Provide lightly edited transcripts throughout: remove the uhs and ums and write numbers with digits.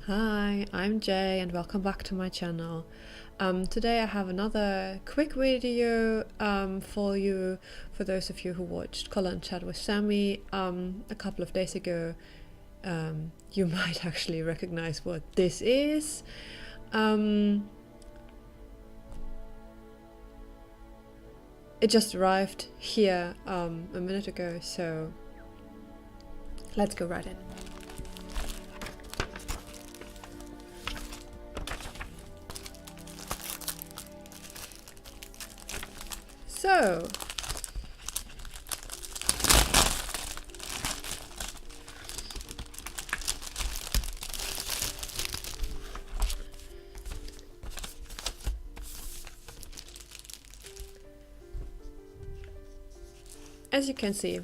Hi, I'm Jay and welcome back to my channel. Today I have another quick video for you, for those of you who watched Color and Chat with Sammie a couple of days ago. You might actually recognize what this is. It just arrived here a minute ago, so let's go right in. So, as you can see,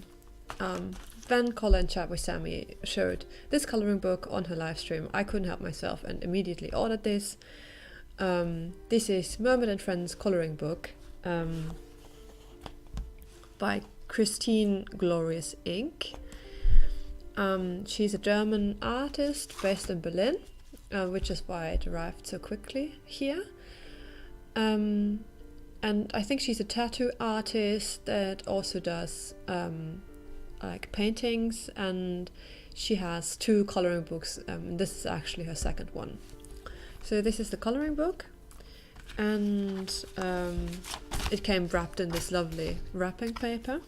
when Color and Chat with Sammie showed this coloring book on her live stream, I couldn't help myself and immediately ordered this. This is Mermaids Friends coloring book by Christin GloriousInk. She's a German artist based in Berlin, which is why it arrived so quickly here. And I think she's a tattoo artist that also does like paintings, and she has two coloring books. This is actually her second one. So this is the coloring book, and it came wrapped in this lovely wrapping paper.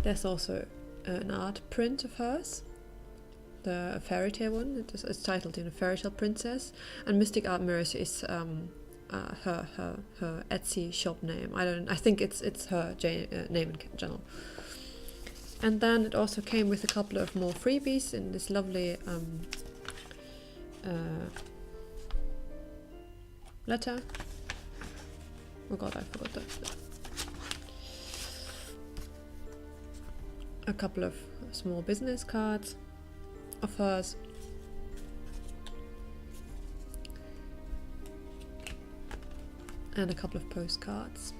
There's also an art print of hers, the fairy tale one. It's titled, Fairy Tale Princess, and Mystic Art Mirrors is her Etsy shop name. I think it's her name in general. And then it also came with a couple of more freebies in this lovely letter. Oh god, I forgot that. A couple of small business cards of hers. And a couple of postcards.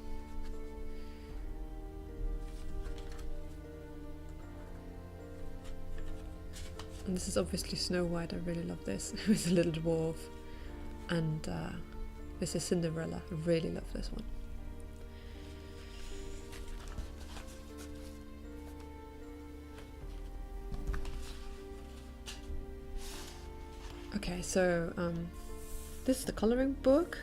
And this is obviously Snow White. I really love this. With a little dwarf. And this is Cinderella. I really love this one. Okay, so this is the coloring book.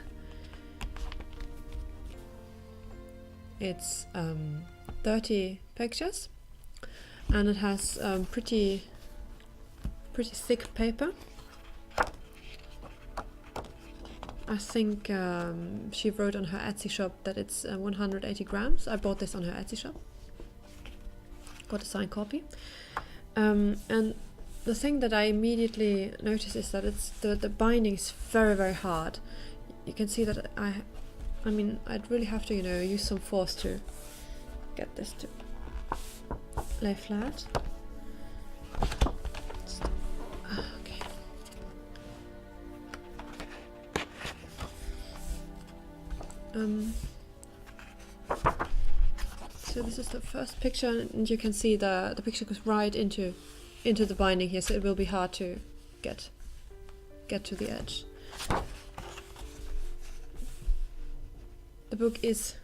It's 30 pictures, and it has pretty thick paper. I think she wrote on her Etsy shop that it's 180 grams. I bought this on her Etsy shop. Got a signed copy. And the thing that I immediately noticed is that it's the binding is very hard. You can see that I mean, I'd really have to, use some force to get this to lay flat. Okay. So this is the first picture, and you can see the picture goes right into the binding here, so it will be hard to get to the edge. The book is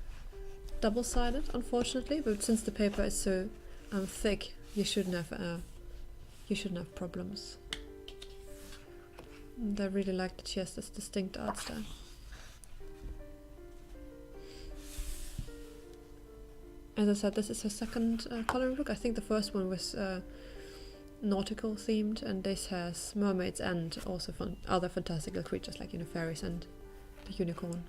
double-sided, unfortunately, but since the paper is so thick, you shouldn't have problems. And I really like that she has this distinct art style. As I said, this is her second coloring book. I think the first one was nautical themed, and this has mermaids and also other fantastical creatures like fairies and the unicorn.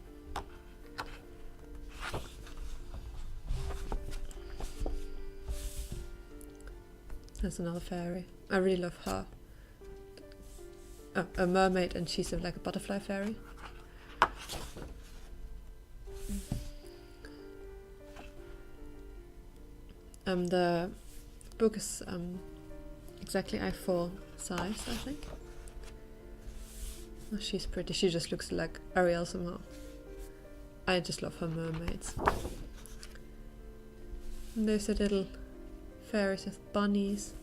There's another fairy. I really love her. Oh, a mermaid, and she's like a butterfly fairy. The book is exactly A4 size, I think. Oh, she's pretty. She just looks like Ariel somehow. I just love her mermaids. And there's a little fairies with bunnies.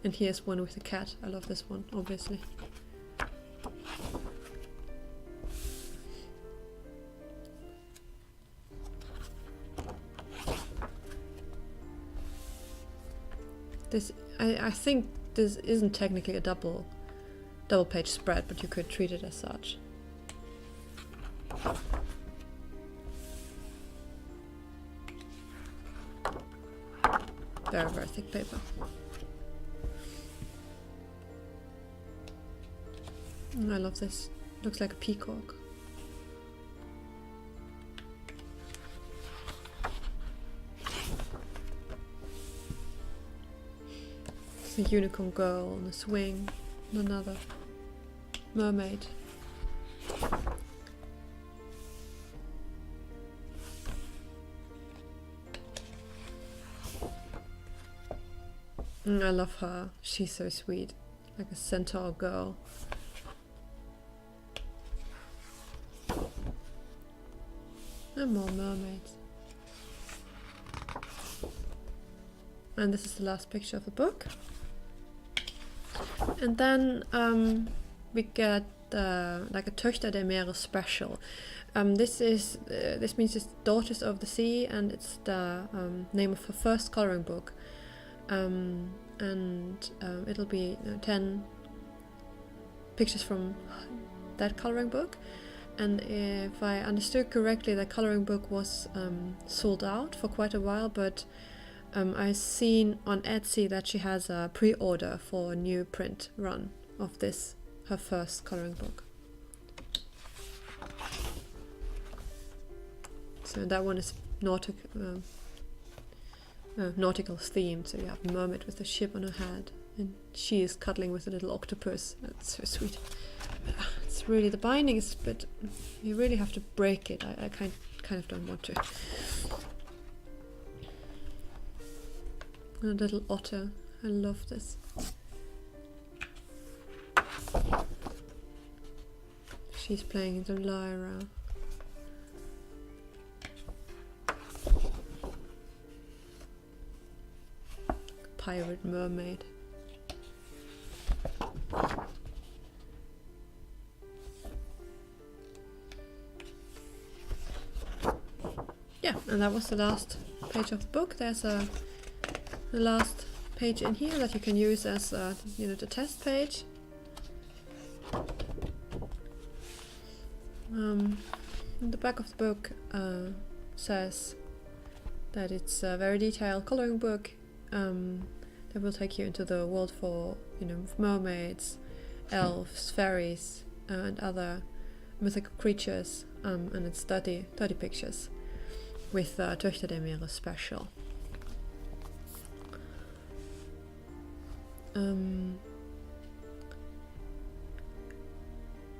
And here's one with a cat. I love this one, obviously. This, I think this isn't technically a double page spread, but you could treat it as such. Very, very thick paper. I love this. Looks like a peacock. It's a unicorn girl on a swing, and another mermaid. I love her. She's so sweet, like a centaur girl. And more mermaids. And this is the last picture of the book. And then we get like a Töchter der Meere special. This means it's Daughters of the Sea, and it's the name of her first coloring book. It'll be 10 pictures from that coloring book. And if I understood correctly, the coloring book was sold out for quite a while, but I've seen on Etsy that she has a pre-order for a new print run of this, her first coloring book. So that one is nautical themed, so you have a mermaid with a ship on her head, and she is cuddling with a little octopus. That's so sweet. It's really, the binding is, but you really have to break it. I kind of don't want to. A little otter. I love this. She's playing the lyra. Pirate mermaid. Yeah, and that was the last page of the book. There's the last page in here that you can use as the test page. The back of the book says that it's a very detailed coloring book that will take you into the world for mermaids, elves, fairies, and other mythical creatures, and it's 30 pictures with Töchter der Meere special.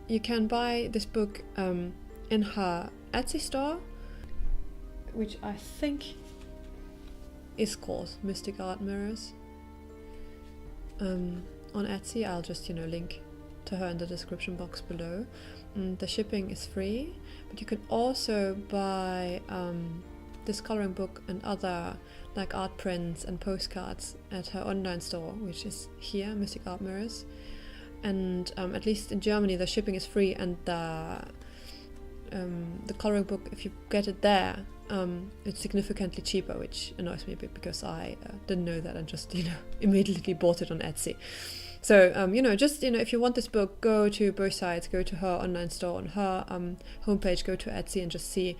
You can buy this book in her Etsy store, which I think is called Mystic Art Mirrors. On Etsy, I'll just link to her in the description box below. The shipping is free, but you can also buy this coloring book and other like art prints and postcards at her online store, which is here, Mystic Art Mirrors. And at least in Germany, the shipping is free, and the coloring book, if you get it there, it's significantly cheaper, which annoys me a bit because I didn't know that and just immediately bought it on Etsy. So just if you want this book, go to both sites, go to her online store on her homepage, go to Etsy and just see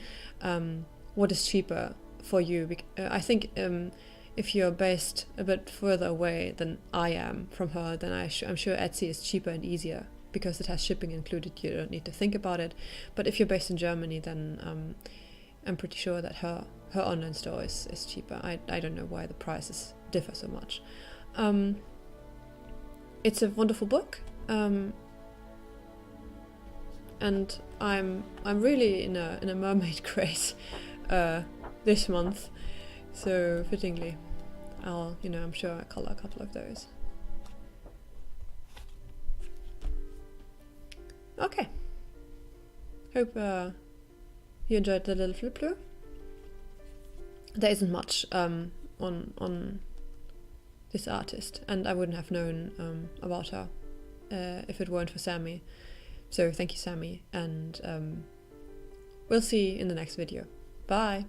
what is cheaper for you. I think if you're based a bit further away than I am from her, then I'm sure Etsy is cheaper and easier because it has shipping included. You don't need to think about it. But if you're based in Germany, then I'm pretty sure that her online store is cheaper. I don't know why the prices differ so much. It's a wonderful book, and I'm really in a mermaid craze this month, so fittingly I'm sure I'll color a couple of those. Okay, hope you enjoyed the little flip through. There isn't much on this artist, and I wouldn't have known about her if it weren't for Sammie. So thank you, Sammie, and we'll see you in the next video. Bye!